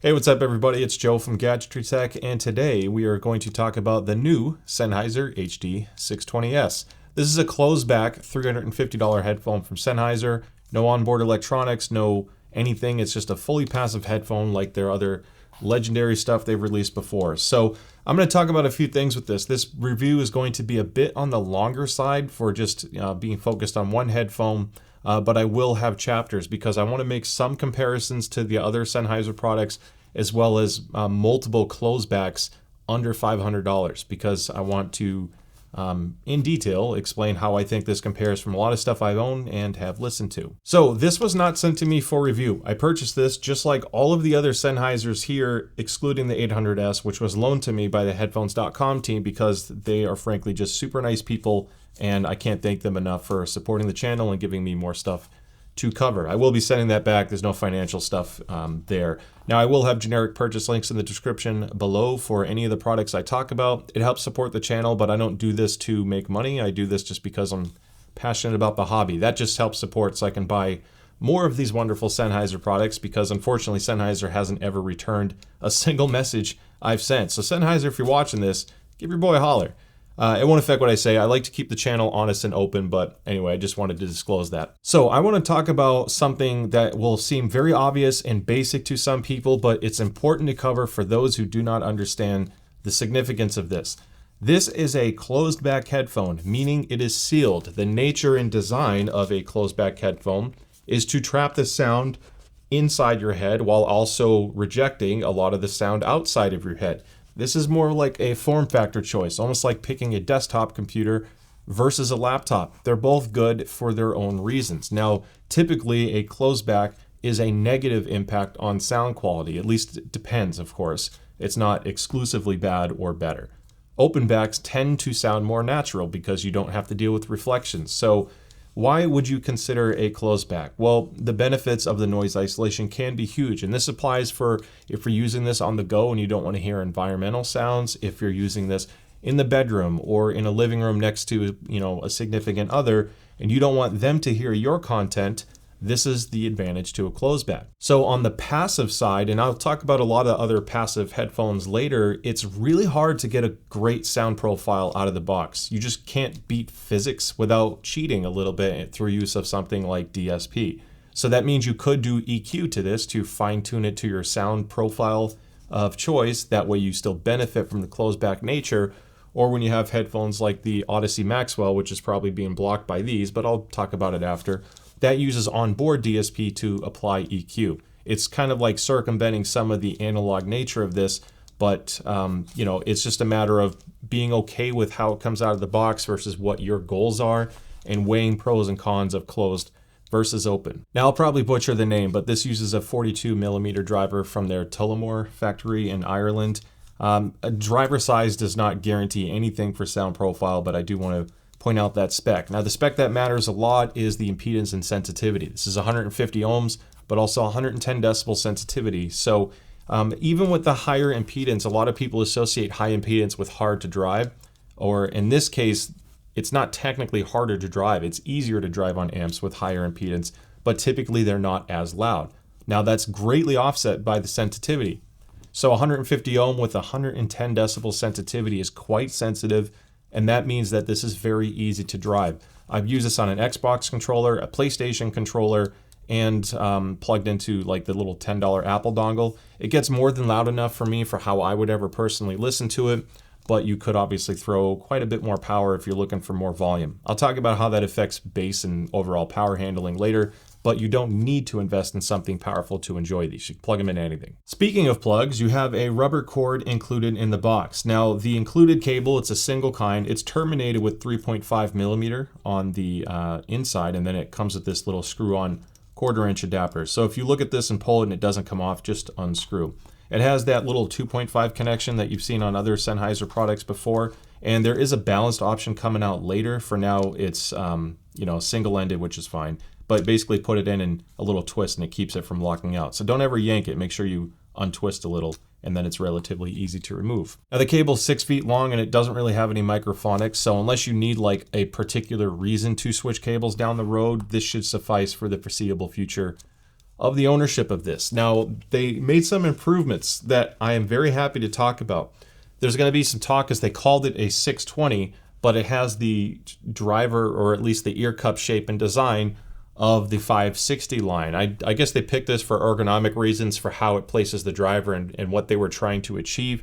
Hey, what's up everybody? It's Joe from Gadgetry Tech, and today we are going to talk about the new Sennheiser HD620S. This is a closed back $350 headphone from Sennheiser. No onboard electronics, no anything. It's just a fully passive headphone like their other legendary stuff they've released before. So I'm going to talk about a few things with this. This review is going to be a bit on the longer side for just being focused on one headphone. But I will have chapters because I want to make some comparisons to the other Sennheiser products as well as multiple closebacks under $500 because I want to, in detail, explain how I think this compares from a lot of stuff I own and have listened to. So this was not sent to me for review. I purchased this just like all of the other Sennheisers here, excluding the 800S, which was loaned to me by the headphones.com team because they are frankly just super nice people. And I can't thank them enough for supporting the channel and giving me more stuff to cover. I will be sending that back. There's no financial stuff there. Now, I will have generic purchase links in the description below for any of the products I talk about. It helps support the channel, but I don't do this to make money. I do this just because I'm passionate about the hobby. That just helps support so I can buy more of these wonderful Sennheiser products because unfortunately Sennheiser hasn't ever returned a single message I've sent. So Sennheiser, if you're watching this, give your boy a holler. It won't affect what I say. I like to keep the channel honest and open, but anyway, I just wanted to disclose that. So I want to talk about something that will seem very obvious and basic to some people, but it's important to cover for those who do not understand the significance of this. This is a closed back headphone, meaning it is sealed. The nature and design of a closed back headphone is to trap the sound inside your head while also rejecting a lot of the sound outside of your head. This is more like a form factor choice, almost like picking a desktop computer versus a laptop. They're both good for their own reasons. Now, typically a closed back is a negative impact on sound quality. At least it depends, of course. It's not exclusively bad or better. Open backs tend to sound more natural because you don't have to deal with reflections. So why would you consider a closed back? Well, the benefits of the noise isolation can be huge. And this applies for if you're using this on the go and you don't want to hear environmental sounds, if you're using this in the bedroom or in a living room next to, a significant other, and you don't want them to hear your content, this is the advantage to a closed back. So on the passive side, and I'll talk about a lot of other passive headphones later, it's really hard to get a great sound profile out of the box. You just can't beat physics without cheating a little bit through use of something like DSP. So that means you could do EQ to this to fine tune it to your sound profile of choice. That way you still benefit from the closed back nature. Or when you have headphones like the Odyssey Maxwell, which is probably being blocked by these, but I'll talk about it after. That uses onboard DSP to apply EQ. It's kind of like circumventing some of the analog nature of this, but it's just a matter of being okay with how it comes out of the box versus what your goals are and weighing pros and cons of closed versus open. Now, I'll probably butcher the name, but this uses a 42 millimeter driver from their Tullamore factory in Ireland. A driver size does not guarantee anything for sound profile, but I do want to point out that spec. Now, the spec that matters a lot is the impedance and sensitivity. This is 150 ohms, but also 110 decibel sensitivity. So even with the higher impedance, a lot of people associate high impedance with hard to drive, or in this case, it's not technically harder to drive. It's easier to drive on amps with higher impedance, but typically they're not as loud. Now, that's greatly offset by the sensitivity. So 150 ohm with 110 decibel sensitivity is quite sensitive, and that means that this is very easy to drive. I've used this on an Xbox controller, a PlayStation controller, and plugged into like the little $10 Apple dongle. It gets more than loud enough for me for how I would ever personally listen to it, but you could obviously throw quite a bit more power if you're looking for more volume. I'll talk about how that affects bass and overall power handling later, but you don't need to invest in something powerful to enjoy these. You can plug them in anything. Speaking of plugs, you have a rubber cord included in the box. Now, the included cable, it's a single kind. It's terminated with 3.5 millimeter on the inside, and then it comes with this little screw-on 1/4 inch adapter. So if you look at this and pull it and it doesn't come off, just unscrew. It has that little 2.5 connection that you've seen on other Sennheiser products before, and there is a balanced option coming out later. For now, it's single-ended, which is fine. But basically put it in a little twist and it keeps it from locking out. So don't ever yank it. Make sure you untwist a little and then it's relatively easy to remove. Now the cable is 6 feet long and it doesn't really have any microphonics. So unless you need like a particular reason to switch cables down the road, this should suffice for the foreseeable future of the ownership of this. Now, they made some improvements that I am very happy to talk about. There's going to be some talk, as they called it a 620, but it has the driver, or at least the ear cup shape and design of the 560 line. I guess they picked this for ergonomic reasons, for how it places the driver and what they were trying to achieve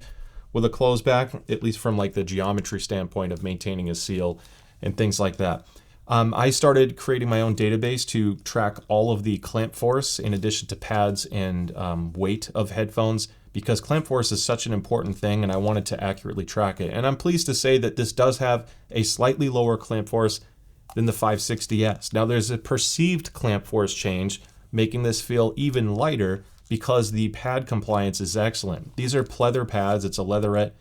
with a closed back, at least from like the geometry standpoint of maintaining a seal and things like that. I started creating my own database to track all of the clamp force in addition to pads and weight of headphones, because clamp force is such an important thing and I wanted to accurately track it. And I'm pleased to say that this does have a slightly lower clamp force than the 560S. Now there's a perceived clamp force change, making this feel even lighter because the pad compliance is excellent. These are pleather pads. It's a leatherette,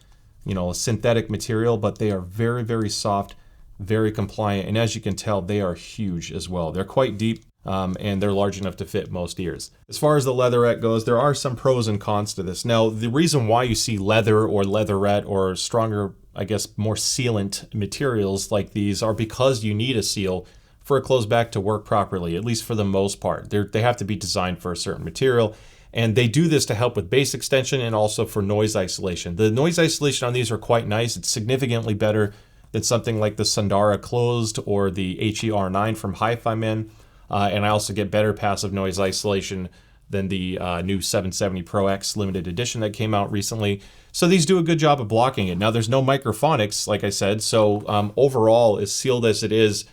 a synthetic material, but they are very, very soft, very compliant. And as you can tell, they are huge as well. They're quite deep and they're large enough to fit most ears. As far as the leatherette goes, there are some pros and cons to this. Now, the reason why you see leather or leatherette or stronger, I guess, more sealant materials like these are because you need a seal for a closed back to work properly, at least for the most part. They have to be designed for a certain material, and they do this to help with bass extension and also for noise isolation. The noise isolation on these are quite nice. It's significantly better than something like the Sundara Closed or the HER9 from Hi-Fi Man, and I also get better passive noise isolation than the new 770 Pro X limited edition that came out recently. So these do a good job of blocking it. Now there's no microphonics, like I said, so overall, as sealed as it is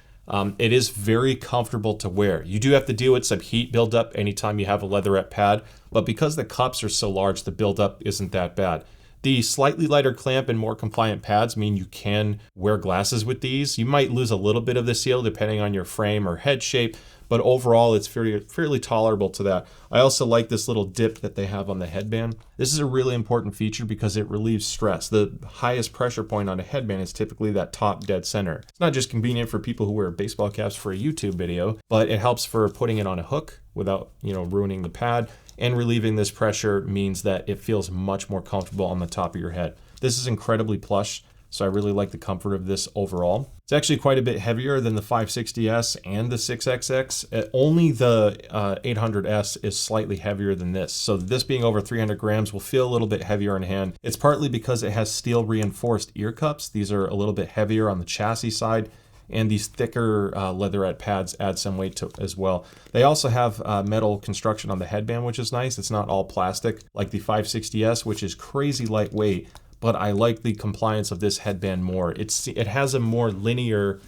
very comfortable to wear. You do have to deal with some heat buildup anytime you have a leatherette pad, but because the cups are so large, the buildup isn't that bad. The slightly lighter clamp and more compliant pads mean you can wear glasses with these. You might lose a little bit of the seal depending on your frame or head shape, but overall it's fairly tolerable to that. I also like this little dip that they have on the headband. This is a really important feature because it relieves stress. The highest pressure point on a headband is typically that top dead center. It's not just convenient for people who wear baseball caps for a YouTube video, but it helps for putting it on a hook without, ruining the pad. And relieving this pressure means that it feels much more comfortable on the top of your head. This is incredibly plush, so I really like the comfort of this overall. It's actually quite a bit heavier than the 560S and the 6XX. Only the 800S is slightly heavier than this. So this being over 300 grams will feel a little bit heavier in hand. It's partly because it has steel reinforced ear cups. These are a little bit heavier on the chassis side, and these thicker leatherette pads add some weight to it as well. They also have metal construction on the headband, which is nice. It's not all plastic like the 560S, which is crazy lightweight, but I like the compliance of this headband more. It has a more linear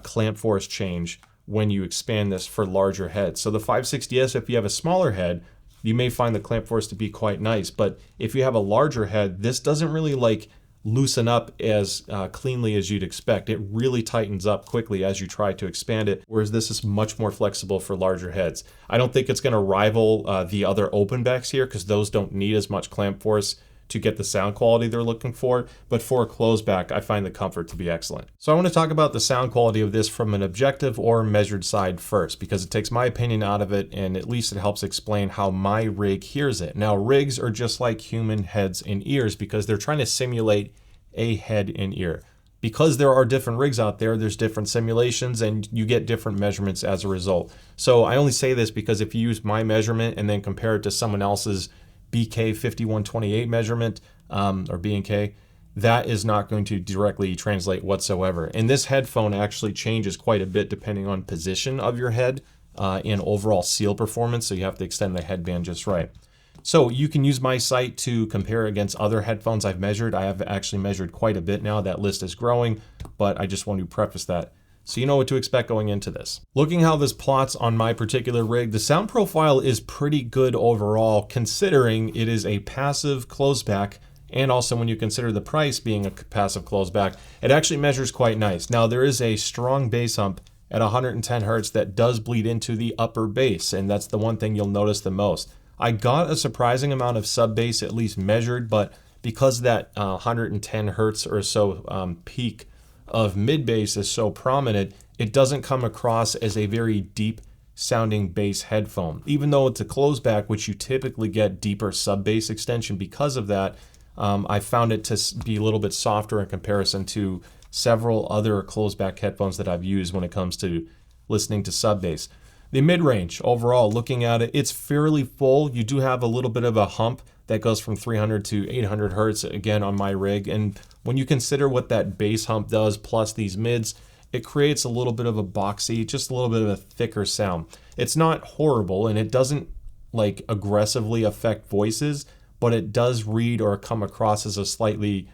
clamp force change when you expand this for larger heads. So the 560S, if you have a smaller head, you may find the clamp force to be quite nice, but if you have a larger head, this doesn't really loosen up as cleanly as you'd expect. It really tightens up quickly as you try to expand it, whereas this is much more flexible for larger heads. I don't think it's going to rival the other open backs here, because those don't need as much clamp force to get the sound quality they're looking for, but for a closed back, I find the comfort to be excellent. So I want to talk about the sound quality of this from an objective or measured side first, because it takes my opinion out of it, and at least it helps explain how my rig hears it. Now, rigs are just like human heads and ears because they're trying to simulate a head and ear. Because there are different rigs out there, there's different simulations and you get different measurements as a result. So I only say this because if you use my measurement and then compare it to someone else's BK5128 measurement or B&K, that is not going to directly translate whatsoever. And this headphone actually changes quite a bit depending on position of your head and overall seal performance, so you have to extend the headband just right. So you can use my site to compare against other headphones I've measured. I have actually measured quite a bit now. That list is growing, but I just want to preface that so you know what to expect going into this. Looking how this plots on my particular rig, the sound profile is pretty good overall, considering it is a passive closed back, and also when you consider the price being a passive closed back, it actually measures quite nice. Now there is a strong bass hump at 110 Hertz that does bleed into the upper bass, and that's the one thing you'll notice the most. I got a surprising amount of sub bass, at least measured, but because that 110 Hertz or so peak of mid bass is so prominent, it doesn't come across as a very deep sounding bass headphone. Even though it's a closed back, which you typically get deeper sub bass extension because of that, I found it to be a little bit softer in comparison to several other closed back headphones that I've used when it comes to listening to sub bass. The mid-range overall, looking at it, it's fairly full. You do have a little bit of a hump that goes from 300 to 800 hertz again on my rig. And when you consider what that bass hump does plus these mids, it creates a little bit of a boxy, just a little bit of a thicker sound. It's not horrible and it doesn't like aggressively affect voices, but it does read or come across as a slightly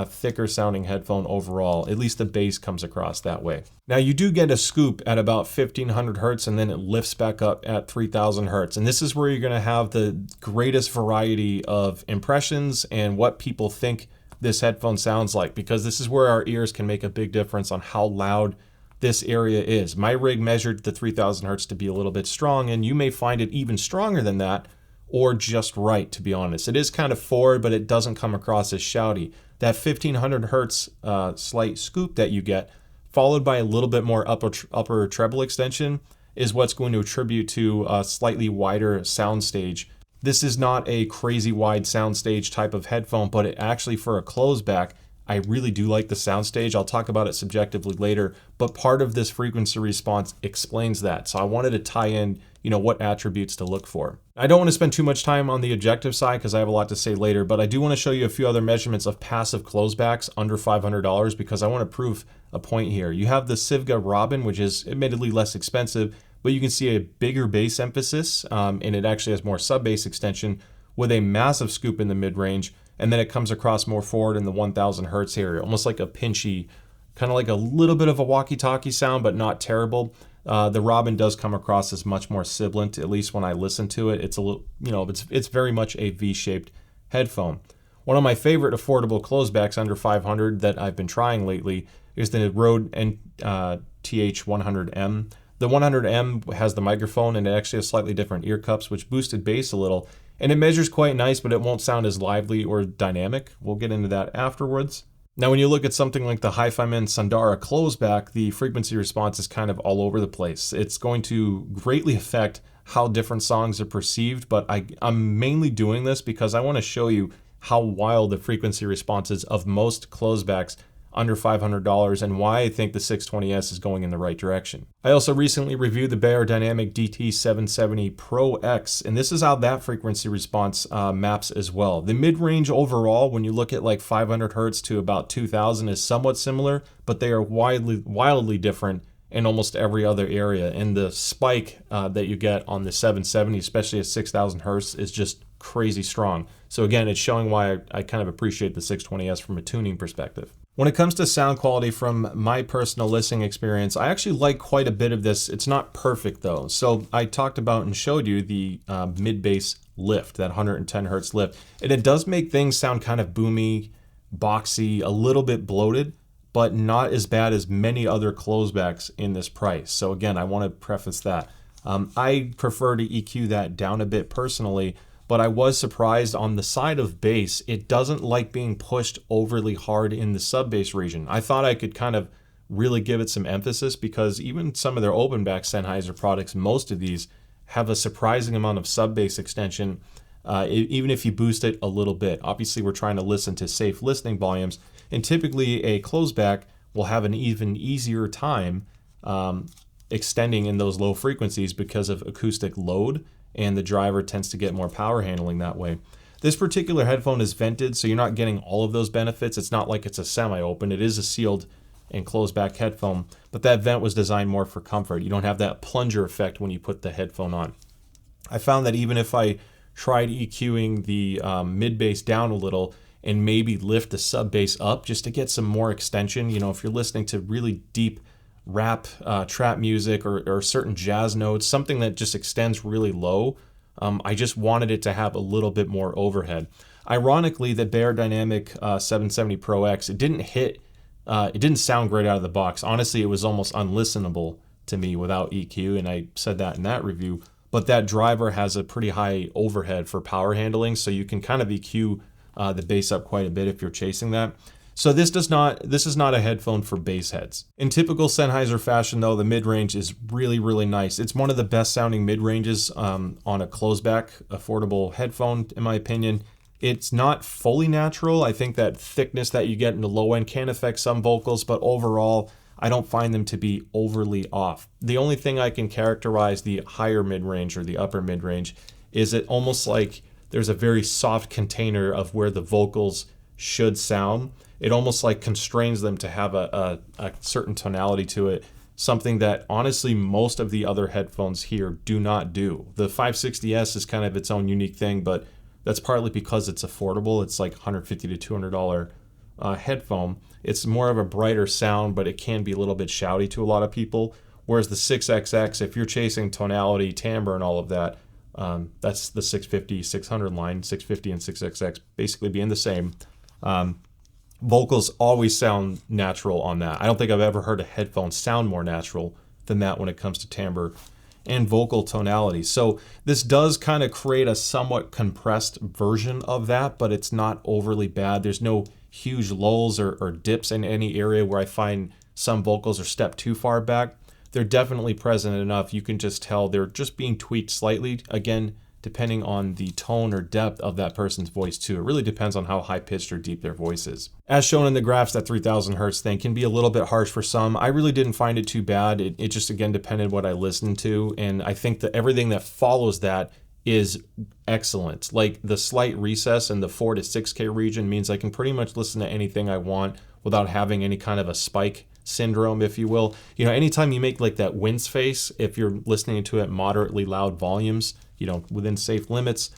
thicker sounding headphone overall. At least the bass comes across that way. Now you do get a scoop at about 1500 hertz and then it lifts back up at 3000 hertz. And this is where you're gonna have the greatest variety of impressions and what people think this headphone sounds like, because this is where our ears can make a big difference on how loud this area is. My rig measured the 3000 hertz to be a little bit strong, and you may find it even stronger than that, or just right, to be honest. It is kind of forward, but it doesn't come across as shouty. That 1500 hertz slight scoop that you get, followed by a little bit more upper treble extension, is what's going to attribute to a slightly wider soundstage. This is not a crazy wide soundstage type of headphone, but it actually, for a closed back, I really do like the soundstage. I'll talk about it subjectively later, but part of this frequency response explains that. So I wanted to tie in, what attributes to look for. I don't want to spend too much time on the objective side because I have a lot to say later, but I do want to show you a few other measurements of passive closebacks under $500 because I want to prove a point here. You have the Sivga Robin, which is admittedly less expensive, but you can see a bigger bass emphasis, and it actually has more sub-bass extension with a massive scoop in the mid-range, and then it comes across more forward in the 1000 hertz area, almost like a pinchy, kind of like a little bit of a walkie-talkie sound, but not terrible. The Robin does come across as much more sibilant, at least when I listen to it. It's a little, it's very much a V-shaped headphone. One of my favorite affordable closebacks under 500 that I've been trying lately is the Rode TH100M. The 100M has the microphone and it actually has slightly different ear cups, which boosted bass a little. And it measures quite nice, but it won't sound as lively or dynamic. We'll get into that afterwards. Now, when you look at something like the HiFiMan Sundara closeback, the frequency response is kind of all over the place. It's going to greatly affect how different songs are perceived, but I'm mainly doing this because I want to show you how wild the frequency response is of most closebacks under $500 and why I think the 620S is going in the right direction. I also recently reviewed the Beyerdynamic DT770 Pro X, and this is how that frequency response maps as well. The mid-range overall, when you look at like 500 hertz to about 2000, is somewhat similar, but they are wildly different in almost every other area. And the spike that you get on the 770, especially at 6000 hertz, is just crazy strong. So again, it's showing why I kind of appreciate the 620S from a tuning perspective. When it comes to sound quality from my personal listening experience, I actually like quite a bit of this. It's not perfect though. So I talked about and showed you the mid-bass lift, that 110 hertz lift. And it does make things sound kind of boomy, boxy, a little bit bloated, but not as bad as many other closebacks in this price. So again, I want to preface that. I prefer to EQ that down a bit personally, but I was surprised on the side of bass, it doesn't like being pushed overly hard in the sub-bass region. I thought I could kind of really give it some emphasis because even some of their open back Sennheiser products, most of these have a surprising amount of sub-bass extension, even if you boost it a little bit. Obviously, we're trying to listen to safe listening volumes, and typically a closeback will have an even easier time extending in those low frequencies because of acoustic load, and the driver tends to get more power handling that way. This particular headphone is vented, so you're not getting all of those benefits. It's not like it's a semi-open. It is a sealed and closed back headphone, but that vent was designed more for comfort. You don't have that plunger effect when you put the headphone on. I found that even if I tried EQing the mid-bass down a little and maybe lift the sub-bass up just to get some more extension, if you're listening to really deep rap, trap music, or certain jazz notes, something that just extends really low, I just wanted it to have a little bit more overhead. Ironically, the Beyerdynamic 770 Pro X, it didn't sound great out of the box. Honestly, it was almost unlistenable to me without EQ, and I said that in that review. But that driver has a pretty high overhead for power handling, so you can kind of EQ the bass up quite a bit if you're chasing that. So this is not a headphone for bass heads. In typical Sennheiser fashion though, the mid-range is really, really nice. It's one of the best sounding mid-ranges on a closeback affordable headphone, in my opinion. It's not fully natural. I think that thickness that you get in the low end can affect some vocals, but overall, I don't find them to be overly off. The only thing I can characterize the higher mid-range or the upper mid-range is it almost like there's a very soft container of where the vocals should sound. It almost like constrains them to have a certain tonality to it, something that honestly most of the other headphones here do not do. The 560S is kind of its own unique thing, but that's partly because it's affordable. It's like $150 to $200 headphone. It's more of a brighter sound, but it can be a little bit shouty to a lot of people. Whereas the 6XX, if you're chasing tonality, timbre, and all of that, that's the 650, 600 line, 650 and 6XX basically being the same. Vocals always sound natural on that. I don't think I've ever heard a headphone sound more natural than that when it comes to timbre and vocal tonality. So this does kind of create a somewhat compressed version of that, but it's not overly bad. There's no huge lulls or dips in any area where I find some vocals are stepped too far back. They're definitely present enough. You can just tell they're just being tweaked slightly. Again, depending on the tone or depth of that person's voice too. It really depends on how high pitched or deep their voice is. As shown in the graphs, that 3000 hertz thing can be a little bit harsh for some. I really didn't find it too bad. It just, again, depended what I listened to. And I think that everything that follows that is excellent. Like the slight recess in the 4 to 6K region means I can pretty much listen to anything I want without having any kind of a spike syndrome, if you will. You know, anytime you make like that wince face, if you're listening to it at moderately loud volumes, you know, within safe limits,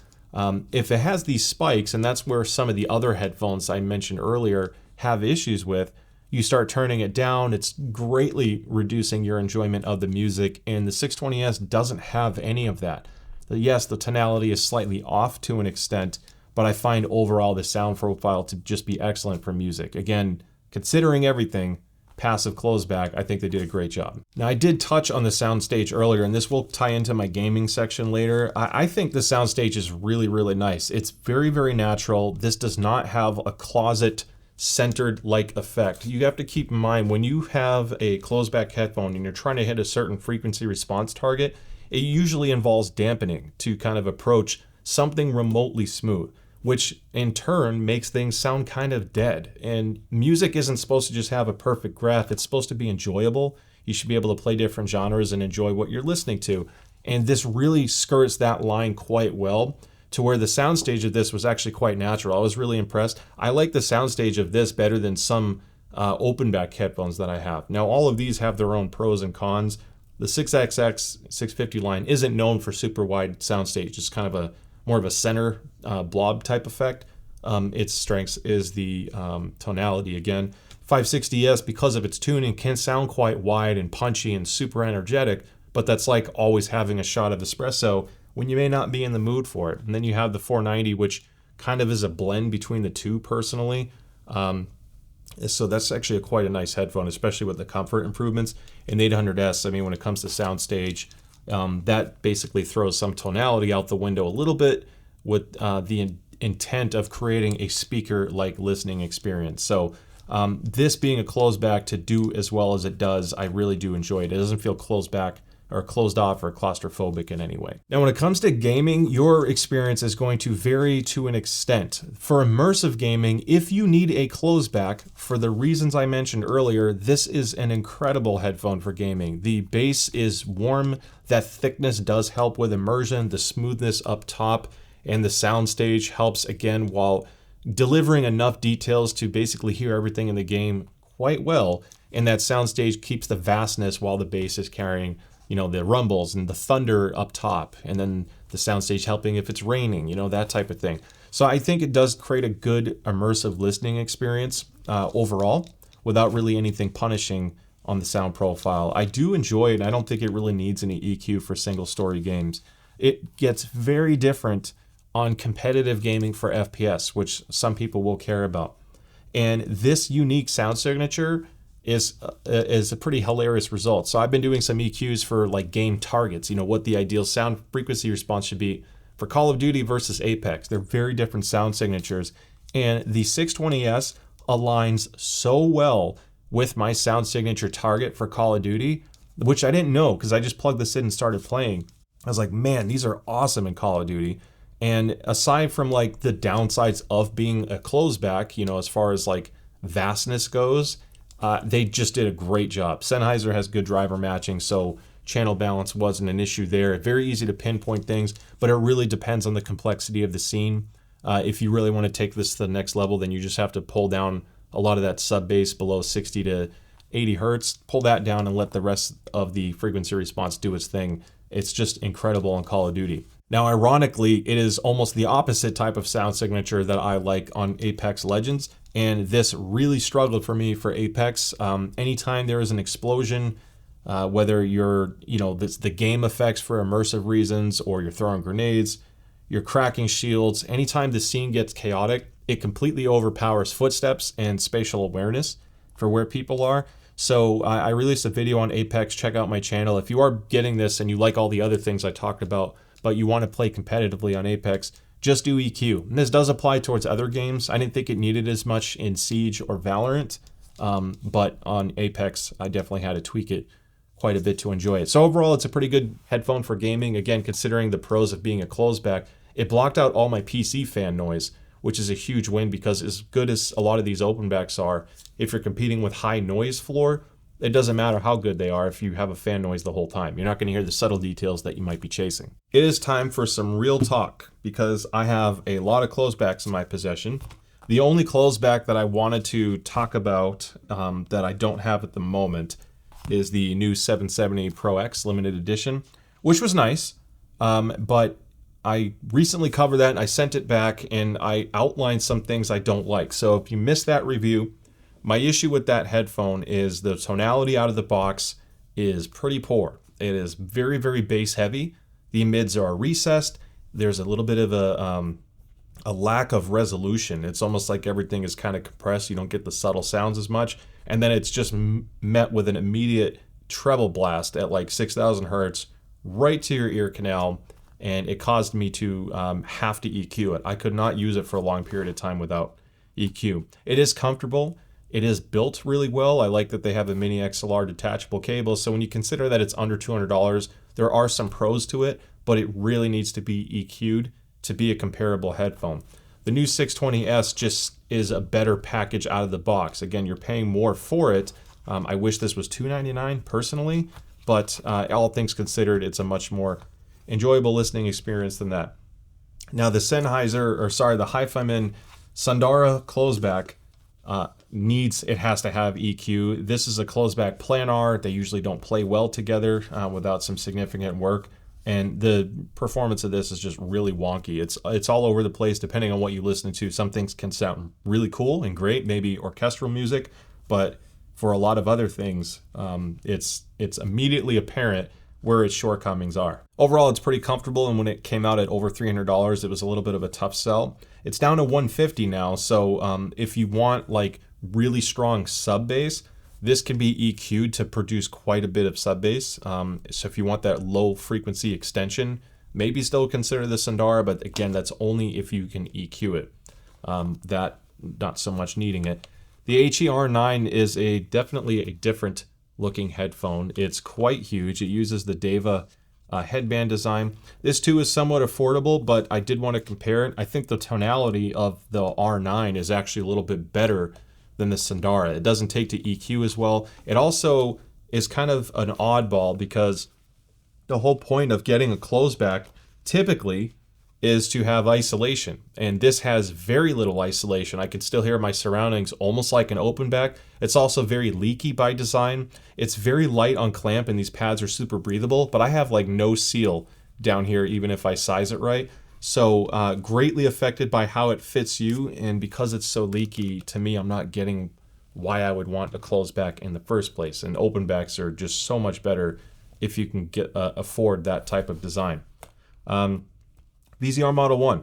if it has these spikes, and that's where some of the other headphones I mentioned earlier have issues with, you start turning it down, it's greatly reducing your enjoyment of the music, and the 620S doesn't have any of that. Yes, the tonality is slightly off to an extent, but I find overall the sound profile to just be excellent for music. Again, considering everything, passive closeback, I think they did a great job. Now, I did touch on the Soundstage earlier, and this will tie into my gaming section later. I think the Soundstage is really, really nice. It's very, very natural. This does not have a closet-centered like effect. You have to keep in mind, when you have a closeback headphone and you're trying to hit a certain frequency response target, it usually involves dampening to kind of approach something remotely smooth, which in turn makes things sound kind of dead. And music isn't supposed to just have a perfect graph. It's supposed to be enjoyable. You should be able to play different genres and enjoy what you're listening to. And this really skirts that line quite well, to where the soundstage of this was actually quite natural. I was really impressed. I like the soundstage of this better than some open back headphones that I have. Now, all of these have their own pros and cons. The 6XX 650 line isn't known for super wide soundstage. It's kind of a more of a center blob type effect. Its strengths is the tonality again. 560S, because of its tuning, can sound quite wide and punchy and super energetic, but that's like always having a shot of espresso when you may not be in the mood for it. And then you have the 490, which kind of is a blend between the two personally. So that's actually quite a nice headphone, especially with the comfort improvements. And the 800S, I mean, when it comes to soundstage, that basically throws some tonality out the window a little bit with the intent of creating a speaker-like listening experience. So this being a closed back to do as well as it does, I really do enjoy it. It doesn't feel closed back or closed off or claustrophobic in any way. Now, when it comes to gaming, your experience is going to vary to an extent. For immersive gaming, if you need a closed back, for the reasons I mentioned earlier, this is an incredible headphone for gaming. The bass is warm, that thickness does help with immersion, the smoothness up top, and the soundstage helps again while delivering enough details to basically hear everything in the game quite well. And that soundstage keeps the vastness while the bass is carrying, you know, the rumbles and the thunder up top, and then the soundstage helping if it's raining, you know, that type of thing. So I think it does create a good immersive listening experience overall without really anything punishing on the sound profile. I do enjoy it. I don't think it really needs any EQ for single story games. It gets very different on competitive gaming for FPS, which some people will care about. And this unique sound signature is a pretty hilarious result. So I've been doing some EQs for like game targets, you know, what the ideal sound frequency response should be for Call of Duty versus Apex. They're very different sound signatures. And the 620S aligns so well with my sound signature target for Call of Duty, which I didn't know because I just plugged this in and started playing. I was like, man, these are awesome in Call of Duty. And aside from like the downsides of being a closeback, you know, as far as like vastness goes, They just did a great job. Sennheiser has good driver matching, so channel balance wasn't an issue there. Very easy to pinpoint things, but it really depends on the complexity of the scene. If you really want to take this to the next level, then you just have to pull down a lot of that sub bass below 60 to 80 hertz, pull that down and let the rest of the frequency response do its thing. It's just incredible on Call of Duty. Now, ironically, it is almost the opposite type of sound signature that I like on Apex Legends, and this really struggled for me for Apex. Anytime there is an explosion, whether you're, the game effects for immersive reasons, or you're throwing grenades, you're cracking shields, anytime the scene gets chaotic, it completely overpowers footsteps and spatial awareness for where people are. So I released a video on Apex. Check out my channel. If you are getting this and you like all the other things I talked about, but you want to play competitively on Apex, just do EQ. And this does apply towards other games. I didn't think it needed as much in Siege or Valorant, but on Apex, I definitely had to tweak it quite a bit to enjoy it. So overall, it's a pretty good headphone for gaming. Again, considering the pros of being a closeback, it blocked out all my PC fan noise, which is a huge win, because as good as a lot of these open backs are, if you're competing with high noise floor, it doesn't matter how good they are if you have a fan noise the whole time. You're not going to hear the subtle details that you might be chasing. It is time for some real talk, because I have a lot of closebacks in my possession. The only closeback that I wanted to talk about that I don't have at the moment is the new 770 Pro X limited edition, which was nice, but I recently covered that and I sent it back and I outlined some things I don't like. So if you missed that review, my issue with that headphone is the tonality out of the box is pretty poor. It is very, very bass heavy. The mids are recessed. There's a little bit of a lack of resolution. It's almost like everything is kind of compressed. You don't get the subtle sounds as much. And then it's just met with an immediate treble blast at like 6,000 hertz right to your ear canal. And it caused me to have to EQ it. I could not use it for a long period of time without EQ. It is comfortable. It is built really well. I like that they have a mini XLR detachable cable. So when you consider that it's under $200, there are some pros to it, but it really needs to be EQ'd to be a comparable headphone. The new 620S just is a better package out of the box. Again, you're paying more for it. I wish this was $299 personally, but all things considered, it's a much more enjoyable listening experience than that. Now the the Hi-Fi-Man Sundara closeback has to have EQ. This is a closeback planar. They usually don't play well together without some significant work. And the performance of this is just really wonky. It's all over the place depending on what you listen to. Some things can sound really cool and great, maybe orchestral music, but for a lot of other things, it's immediately apparent where its shortcomings are. Overall, it's pretty comfortable, and when it came out at over $300, it was a little bit of a tough sell. It's down to $150 now, so if you want like really strong sub bass, this can be EQ'd to produce quite a bit of sub bass. So if you want that low frequency extension, maybe still consider the Sundara, but again, that's only if you can EQ it. That not so much needing it. The HER9 is definitely a different looking headphone. It's quite huge. It uses the Deva headband design. This too is somewhat affordable, but I did want to compare it. I think the tonality of the R9 is actually a little bit better than the Sundara. It doesn't take to EQ as well. It also is kind of an oddball because the whole point of getting a closeback typically is to have isolation, and this has very little isolation. I can still hear my surroundings almost like an open back. It's also very leaky by design. It's very light on clamp, and these pads are super breathable, but I have like no seal down here even if I size it right. So greatly affected by how it fits you, and because it's so leaky, to me, I'm not getting why I would want a closeback in the first place. And open backs are just so much better if you can afford that type of design. VZR Model 1.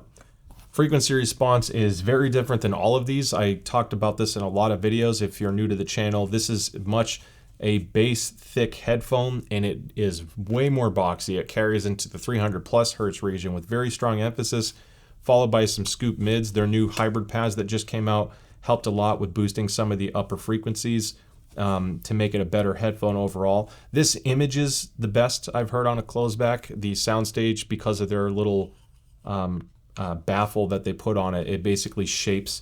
Frequency response is very different than all of these. I talked about this in a lot of videos. If you're new to the channel, this is much a bass thick headphone, and it is way more boxy. It carries into the 300 plus hertz region with very strong emphasis, followed by some scoop mids. Their new hybrid pads that just came out helped a lot with boosting some of the upper frequencies to make it a better headphone overall. This images the best I've heard on a closeback. The Soundstage, because of their little baffle that they put on it, it basically shapes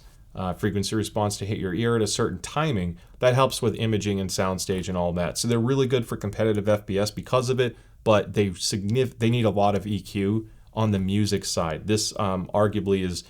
frequency response to hit your ear at a certain timing. that helps with imaging and Soundstage and all that. So they're really good for competitive FPS because of it, but they need a lot of EQ on the music side. This arguably is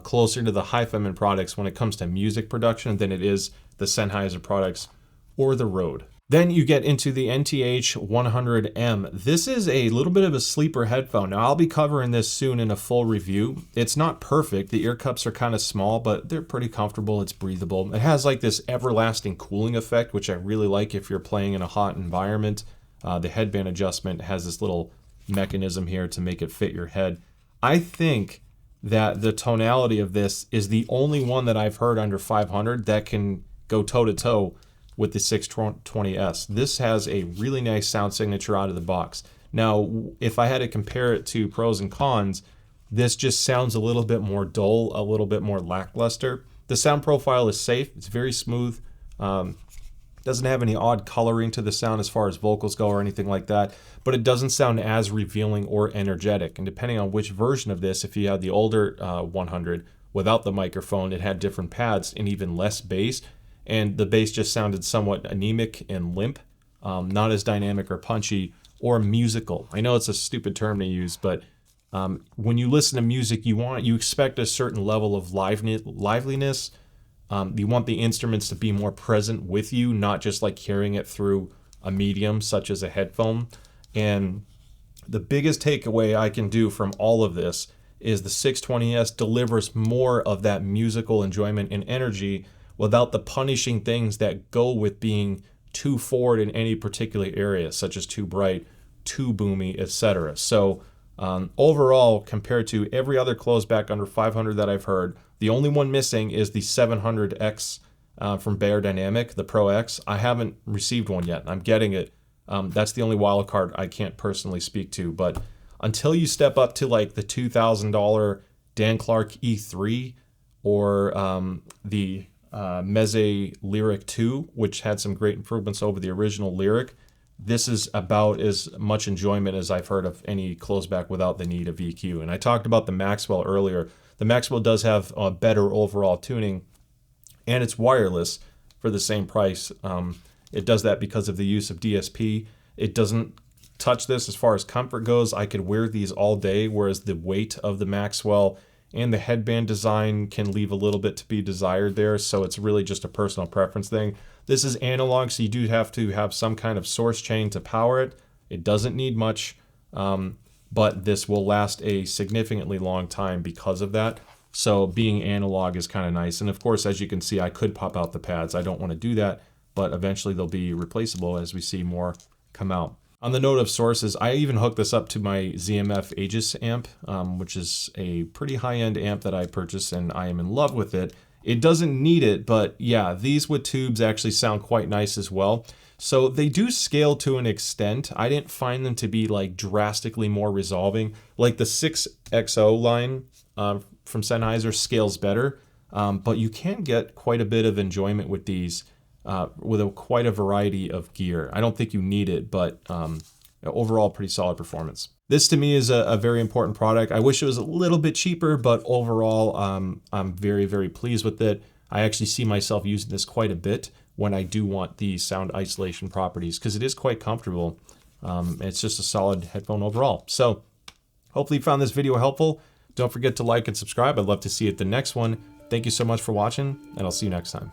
closer to the hi-fi products when it comes to music production than it is the Sennheiser products or the Rode. Then you get into the NTH-100M. This is a little bit of a sleeper headphone. Now I'll be covering this soon in a full review. It's not perfect. The ear cups are kind of small, but they're pretty comfortable. It's breathable. It has like this everlasting cooling effect, which I really like if you're playing in a hot environment. The headband adjustment has this little mechanism here to make it fit your head. I think that the tonality of this is the only one that I've heard under 500 that can go toe-to-toe with the 620S. This has a really nice sound signature out of the box. Now, if I had to compare it to pros and cons, this just sounds a little bit more dull, a little bit more lackluster. The sound profile is safe, it's very smooth, doesn't have any odd coloring to the sound as far as vocals go or anything like that, but it doesn't sound as revealing or energetic. And depending on which version of this, if you had the older 100 without the microphone, it had different pads and even less bass, and the bass just sounded somewhat anemic and limp, not as dynamic or punchy or musical. I know it's a stupid term to use, but when you listen to music, you expect a certain level of liveliness. You want the instruments to be more present with you, not just like hearing it through a medium such as a headphone. And the biggest takeaway I can do from all of this is the 620S delivers more of that musical enjoyment and energy without the punishing things that go with being too forward in any particular area, such as too bright, too boomy, etc. So overall, compared to every other closeback under 500 that I've heard, the only one missing is the 700X from Beyerdynamic, the Pro X. I haven't received one yet. I'm getting it. That's the only wild card I can't personally speak to. But until you step up to like the $2,000 Dan Clark E3 or the Meze Lyric 2, which had some great improvements over the original Lyric, this is about as much enjoyment as I've heard of any closeback without the need of EQ. And I talked about the Maxwell earlier. The Maxwell does have better overall tuning, and it's wireless for the same price. It does that because of the use of DSP. It doesn't touch this as far as comfort goes. I could wear these all day, whereas the weight of the Maxwell and the headband design can leave a little bit to be desired there, so it's really just a personal preference thing. This is analog, so you do have to have some kind of source chain to power it. It doesn't need much, but this will last a significantly long time because of that. So being analog is kind of nice. And of course, as you can see, I could pop out the pads. I don't want to do that, but eventually they'll be replaceable as we see more come out. On the note of sources, I even hooked this up to my ZMF Aegis amp, which is a pretty high-end amp that I purchased, and I am in love with it. It doesn't need it, but yeah, these with tubes actually sound quite nice as well. So they do scale to an extent. I didn't find them to be like drastically more resolving. Like the 6XO line from Sennheiser scales better, but you can get quite a bit of enjoyment with these with quite a variety of gear. I don't think you need it, but overall pretty solid performance. This to me is a very important product. I wish it was a little bit cheaper, but overall I'm very, very pleased with it. I actually see myself using this quite a bit when I do want the sound isolation properties, because it is quite comfortable. It's just a solid headphone overall. So hopefully you found this video helpful. Don't forget to like and subscribe. I'd love to see you at the next one. Thank you so much for watching, and I'll see you next time.